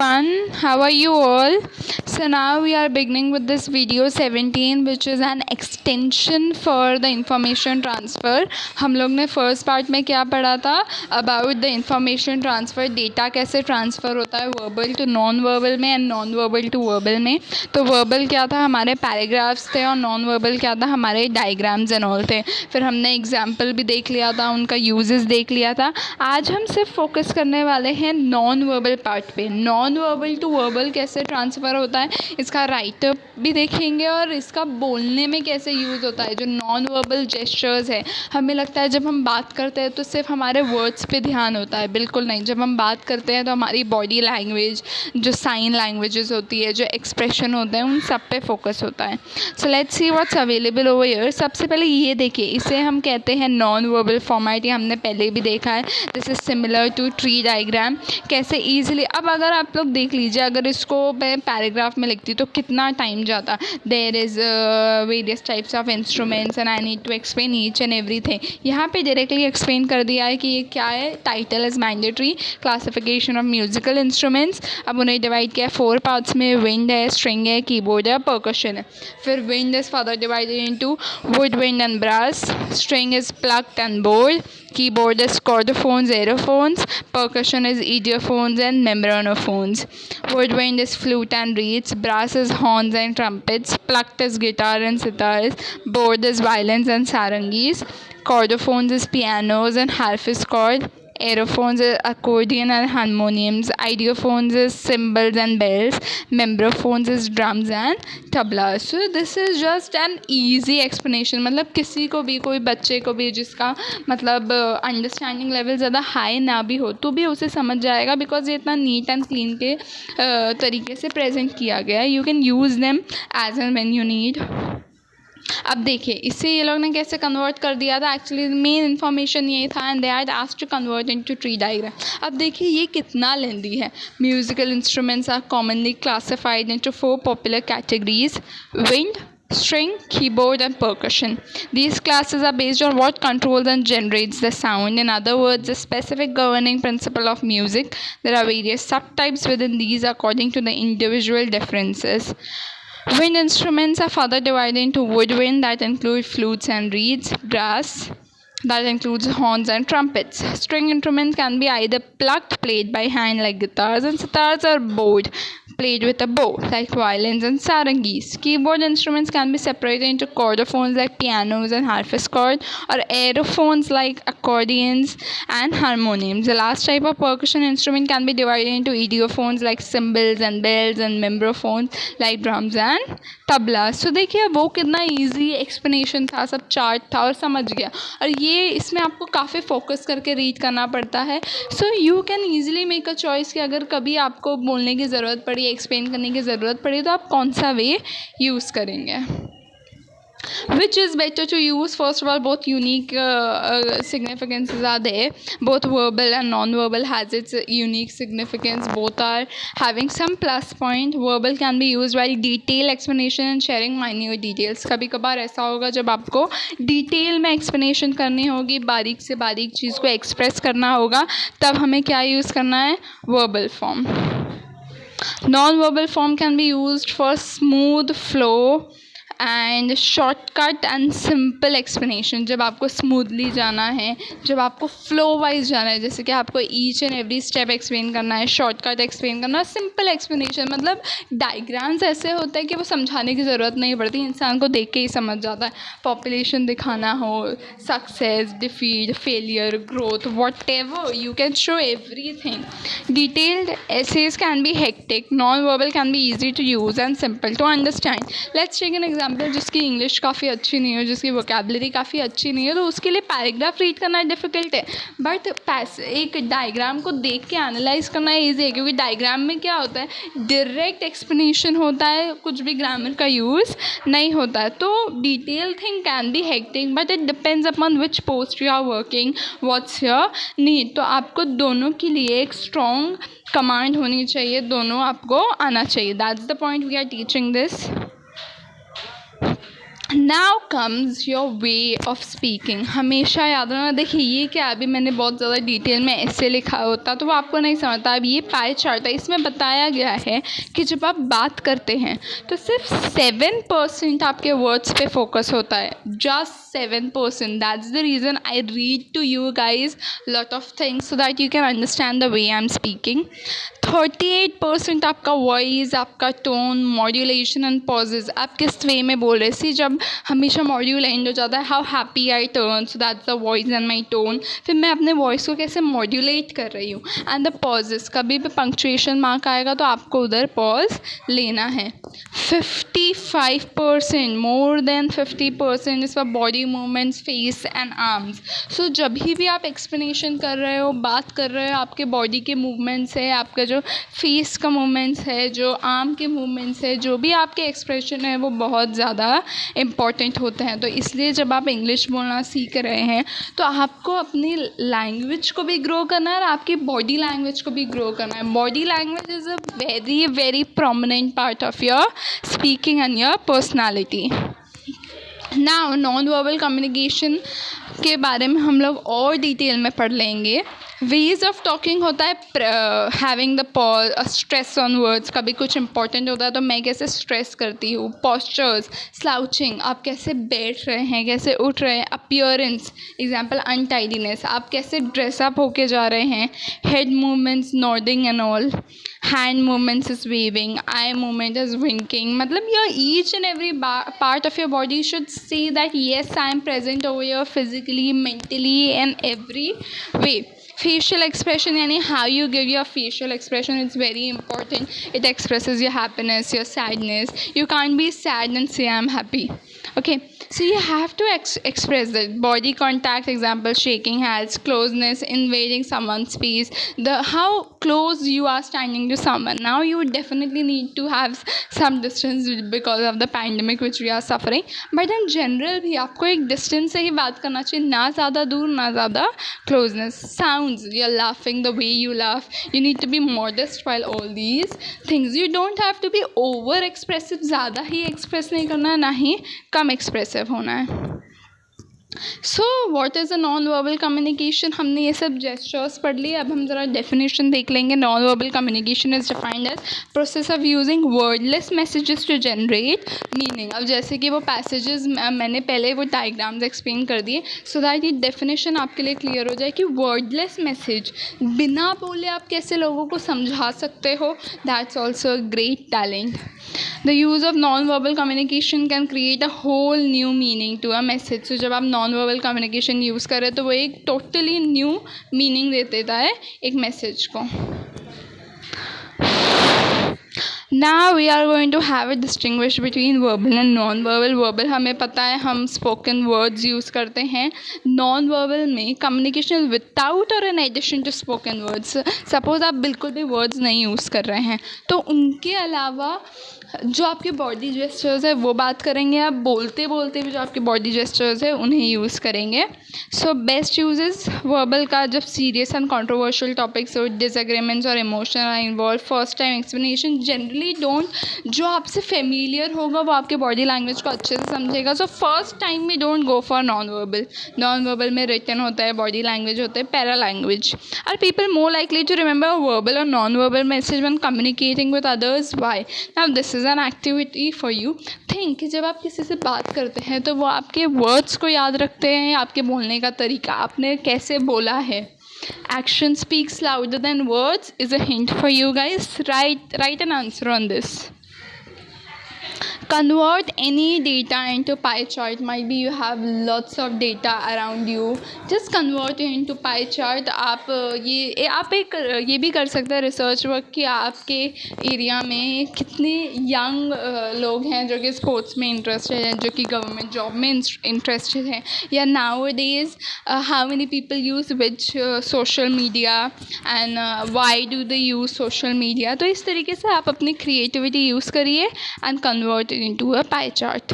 everyone, how are you all? So now we are beginning with this video 17 which is an extension for the information transfer. हम लोग ने first part में क्या पढ़ा था about the information transfer, data कैसे transfer होता है वर्बल टू नॉन वर्बल में and non verbal to verbal में. तो वर्बल क्या था, हमारे पैराग्राफ्स थे, और नॉन वर्बल क्या था, हमारे डायग्राम्स एंड ऑल थे. फिर हमने एग्जाम्पल भी देख लिया था, उनका यूजेस देख लिया था. आज हम सिर्फ फोकस करने वाले हैं नॉन वर्बल पार्ट पे. नॉन वर्बल टू वर्बल कैसे ट्रांसफ़र होता है, इसका राइटअप भी देखेंगे और इसका बोलने में कैसे यूज़ होता है. जो नॉन वर्बल जेस्चर्स है, हमें लगता है जब हम बात करते हैं तो सिर्फ हमारे वर्ड्स पे ध्यान होता है. बिल्कुल नहीं. जब हम बात करते हैं तो हमारी बॉडी लैंग्वेज, जो साइन लैंग्वेजेस होती है, जो एक्सप्रेशन होते हैं, उन सब पे फोकस होता है. So let's see what's available over here. सबसे पहले ये देखिए, इसे हम कहते हैं नॉन वर्बल फॉर्मेट. ये हमने पहले भी देखा है. This is similar to tree diagram. कैसे ईजिली, अब अगर आप लोग देख लीजिए, अगर इसको मैं पैराग्राफ में लिखती तो कितना टाइम जाता. There is various types of instruments and I need to explain each and everything. यहाँ पे डायरेक्टली एक्सप्लेन कर दिया है कि ये क्या है. Title is mandatory, classification of musical instruments. अब उन्हें डिवाइड किया 4 पार्ट्स में. विंड है, स्ट्रिंग है, कीबोर्ड है, परकशन है. फिर wind is further divided into wood, wind and brass. String is plucked and board. Keyboard is chordophones, aerophones. Percussion is idiophones and membranophones. Woodwind is flute and reeds. Brass is horns and trumpets. Plucked is guitar and sitars. Board is violins and sarangis. Chordophones is pianos and harpsichord. Aerophones is accordion and harmoniums. Idiophones is cymbals and bells. Membrophones is drums and tabla. So this is just an easy explanation. मतलब किसी को भी, कोई बच्चे को भी जिसका मतलब अंडरस्टैंडिंग लेवल ज़्यादा हाई ना भी हो तो भी उसे समझ जाएगा, बिकॉज ये इतना नीट एंड क्लीन के तरीके से प्रेजेंट किया गया है. You can use them as and when you need. अब देखिए, इससे ये लोग ने कैसे कन्वर्ट कर दिया था. एक्चुअली मेन इन्फॉर्मेशन ये था and they are asked to convert into tree diagram. अब देखिए ये कितना लेंदी है. Musical instruments are commonly classified into 4 popular categories: wind, string, keyboard and percussion. These classes are based on what controls and generates the sound. In other words, the specific governing principle of music. There are various subtypes within these according to the individual differences. Wind instruments are further divided into woodwind, that include flutes and reeds; brass, that includes horns and trumpets. String instruments can be either plucked, played by hand like guitars and sitars, or bowed, played with a bow like violins and sarangis. Keyboard instruments can be separated into chordophones like pianos and harpsichord, or aerophones like accordions and harmoniums. The last type of percussion instrument can be divided into idiophones like cymbals and bells, and membrophones like drums and tabla. So देखिए वो कितना easy explanation था, सब chart था और समझ गया. और ये इसमें आपको काफ़ी फोकस करके रीड करना पड़ता है. So you can easily make a choice कि अगर कभी आपको बोलने की ज़रूरत पड़ी, एक्सप्लेन करने की ज़रूरत पड़ी, तो आप कौन सा वे यूज़ करेंगे. Which is better to use? First of all, both unique significances are there. Both verbal and non-verbal has its unique significance. Both are having some plus point. Verbal can be used while detailed explanation and sharing minute details. कभी कभार ऐसा होगा जब आपको detail में explanation करनी होगी, बारीक से बारीक चीज़ को एक्सप्रेस करना होगा, तब हमें क्या यूज़ करना है, verbal form. Non-verbal form can be used for smooth flow and shortcut and simple explanation. जब आपको स्मूथली जाना है, जब आपको फ्लो वाइज जाना है, जैसे कि आपको each and every step explain करना है, शॉर्टकट एक्सप्लेन करना है, सिंपल एक्सप्लेनेशन. मतलब डायग्राम्स ऐसे होते हैं कि वो समझाने की ज़रूरत नहीं पड़ती, इंसान को देख के ही समझ जाता है. पॉपुलेशन दिखाना हो, success, defeat, failure, growth, whatever, you can show everything. Detailed essays can be hectic. Non verbal can be easy to use and simple to understand. Let's take an example. जिसकी English काफ़ी अच्छी नहीं हो, जिसकी vocabulary काफ़ी अच्छी नहीं है, तो उसके लिए पैराग्राफ रीड करना डिफ़िकल्ट है. बट एक डायग्राम को देख के एनालाइज करना ईजी है, क्योंकि डायग्राम में क्या होता है, डायरेक्ट एक्सप्लेनेशन होता है, कुछ भी ग्रामर का यूज़ नहीं होता है. तो detail thing can be hectic, but it depends upon which post you are working, what's your need. तो आपको दोनों के लिए एक स्ट्रॉन्ग कमांड होनी चाहिए, दोनों आपको आना चाहिए. That's the point we are teaching this. Now comes your way of speaking. हमेशा याद रखना. देखिए ये क्या, अभी मैंने बहुत ज़्यादा डिटेल में ऐसे लिखा होता तो वो आपको नहीं समझता. अब ये पाई चार्ट है, इसमें बताया गया है कि जब आप बात करते हैं तो सिर्फ 7% आपके वर्ड्स पे फोकस होता है. Just 7%. That's the reason I read to you guys lot of things so that you can understand the way I am speaking. 38% आपका वॉइस, आपका टोन, मॉड्यूलेशन एंड पॉजेज, आप किस वे में बोल रहे. सी जब हमेशा मॉड्यूल एंड हो जाता है, how happy I turn, so that's the voice and my tone. फिर मैं अपने वॉइस को कैसे मॉड्यूलेट कर रही हूँ. एंड द पॉजेज, कभी भी पंक्चुएशन मार्क आएगा तो आपको उधर पॉज लेना है. 55%, मोर देन 50% इस पर body movements, face and arms. So जब भी आप एक्सप्लेनेशन कर रहे हो, बात कर रहे हो, आपके बॉडी के मूवमेंट्स है, आपका जो फेस का मूवमेंट्स है, जो आर्म के मूवमेंट्स है, जो भी आपके एक्सप्रेशन है वो बहुत ज़्यादा इम्पॉर्टेंट होते हैं. तो इसलिए जब आप इंग्लिश बोलना सीख रहे हैं तो आपको अपनी लैंग्वेज को भी ग्रो करना है और आपकी बॉडी लैंग्वेज को भी ग्रो करना है. Body language is a very very prominent part of your speaking and your personality. Now non verbal communication के बारे में हम लोग और डिटेल में पढ़ लेंगे. वेज ऑफ टॉकिंग होता है having the pause, stress on words. कभी कुछ इंपॉर्टेंट होता है तो मैं कैसे स्ट्रेस करती हूँ. पॉस्चर्स, स्लाउचिंग, आप कैसे बैठ रहे हैं, कैसे उठ रहे हैं. अपीयरेंस, एग्जाम्पल अनटाइडीनेस, आप कैसे ड्रेसअप होके जा रहे हैं. Head movements, nodding and all. hand movements is waving, eye movement is winking. मतलब your each and every part of your body should say that yes, I am present over here physically, mentally and every way. Facial expression, यानी how you give your facial expression, it's very important. It expresses your happiness, your sadness. You can't be sad and say I'm happy. Okay, so you have to express that. Body contact, example shaking hands, closeness, invading someone's space, the how close you are standing to someone. Now you definitely need to have some distance because of the pandemic which we are suffering, but in general भी आपको एक distance से ही बात करना चाहिए, ना ज़्यादा दूर ना ज़्यादा closeness. Sounds, you're laughing, the way you laugh, you need to be modest while all these things. You don't have to be over expressive, ज़्यादा ही express नहीं करना, ना ही कम एक्सप्रेसिव होना है. So what is a non verbal communication. हमने ये सब gestures पढ़ लिए. अब हम ज़रा डेफिनेशन देख लेंगे. Non verbal communication is defined as process of using wordless messages to generate meaning. अब जैसे कि वो पैसेजेस मैंने पहले वो डायग्राम्स एक्सप्लेन कर दिए सो दैट ये डेफिनेशन आपके लिए क्लियर हो जाए कि वर्डलेस मैसेज, बिना बोले आप कैसे लोगों को समझा सकते हो. That's also a great talent. The use of non-verbal communication can create a whole new meaning to a message. So जब आप non-verbal communication use करें तो वो एक totally new meaning दे देता है एक message को. Now we are going to have a distinguish between verbal and non-verbal. Verbal हमें पता है, हम spoken words use करते हैं. Non-verbal में communication without or in addition to spoken words. Suppose आप बिल्कुल भी words नहीं use कर रहे हैं तो उनके अलावा जो आपके बॉडी जेस्चर्स है वो बात करेंगे. आप बोलते बोलते भी जो आपके बॉडी जेस्चर्स है उन्हें यूज़ करेंगे. सो बेस्ट यूजेस वर्बल का जब सीरियस एंड कंट्रोवर्शियल टॉपिक्स और डिसएग्रीमेंट्स और emotion are involve. First time explanation generally don't, जो आपसे फेमिलियर होगा वो आपके बॉडी लैंग्वेज को अच्छे से समझेगा. सो फर्स्ट टाइम में don't go for non verbal. Non verbal में रिटन होता है, बॉडी लैंग्वेज होता है, para language. Are people more likely to remember verbal और non verbal message when communicating with others. Why? Now this is an activity for you. Think कि जब आप किसी से बात करते हैं तो वो आपके वर्ड्स को याद रखते हैं या आपके बोलने का तरीका, आपने कैसे बोला है. Action speaks louder than words is a hint for you guys. Write an answer on this. Convert any data into pie chart. Might be you have lots of data around you. Just convert it into pie chart. आप ये भी कर सकते हैं research work कि आपके area में कितने यंग लोग हैं जो कि स्पोर्ट्स में इंटरेस्टेड हैं, जो कि गवर्नमेंट जॉब में इंटरेस्टेड हैं, या now days how many people use which social media and why do they use social media. तो इस तरीके से आप अपनी क्रिएटिविटी यूज़ करिए and convert into a pie chart.